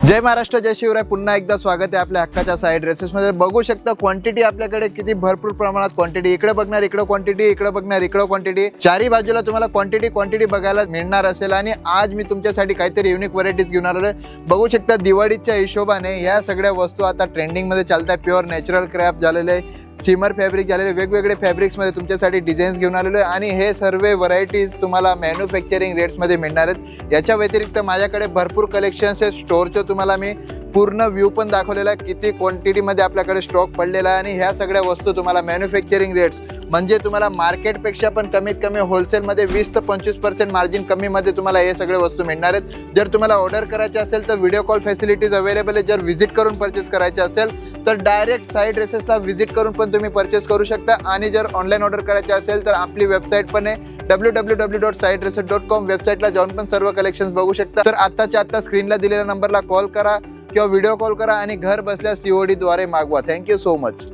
जय महाराष्ट्र, जय शिवराय. पुन्हा एकदा स्वागत आहे आपल्या हक्काच्या साईड ड्रेसेसमध्ये. बघू शकता क्वांटिटी आपल्याकडे किती भरपूर प्रमाणात क्वांटिटी. इकडे बघणार इकडे क्वांटिटी, इकडे बघणार इकडे क्वांटिटी. चारही बाजूला तुम्हाला क्वांटिटी बघायला मिळणार असेल. आणि आज मी तुमच्यासाठी काहीतरी युनिक व्हरायटीज घेऊन आलेलो आहे. बघू शकता दिवाळीच्या हिशोबाने ह्या सगळ्या वस्तू आता ट्रेंडिंगमध्ये चालत आहे. प्युअर नॅचरल क्रॅफ्ट झालेले आहे, सिमर फॅब्रिक झालेले, वेगवेगळे फॅब्रिक्समध्ये तुमच्यासाठी डिझाईन्स घेऊन आलेलो आहे. आणि हे सर्व व्हरायटीज तुम्हाला मॅन्युफॅक्चरिंग रेट्समध्ये मिळणार आहेत. याच्या व्यतिरिक्त माझ्याकडे भरपूर कलेक्शन्स आहेत. स्टोअरचं तुम्हाला मी पूर्ण व्ह्यू पण दाखवलेला आहे, किती क्वांटिटीमध्ये आपल्याकडे स्टॉक पडलेला आहे. आणि ह्या सगळ्या वस्तू तुम्हाला मॅन्युफॅक्चरिंग रेट्स म्हणजे तुम्हाला मार्केटपेक्षा पण कमीत कमी होलसेलमध्ये 20 ते 25% मार्जिन कमीमध्ये तुम्हाला हे सगळे वस्तू मिळणार आहेत. जर तुम्हाला ऑर्डर करायचे असेल तर व्हिडिओ कॉल फॅसिलिटीज अवेलेबल आहे. जर व्हिजिट करून परचेस करायचे असेल तर डायरेक्ट साईड ड्रेसेसला व्हिजिट करून पण तुम्ही परचेस करू शकता. आणि जर ऑनलाईन ऑर्डर करायचे असेल तर आपली वेबसाईट पण आहे www.sidedresses.com. वेबसाईटला जाऊन पण सर्व कलेक्शन्स बघू शकता. तर आत्ताच्या आत्ता स्क्रीनला दिलेल्या नंबरला कॉल करा किंवा व्हिडिओ कॉल करा आणि घर बसल्या COD द्वारे मागवा. Thank you so much.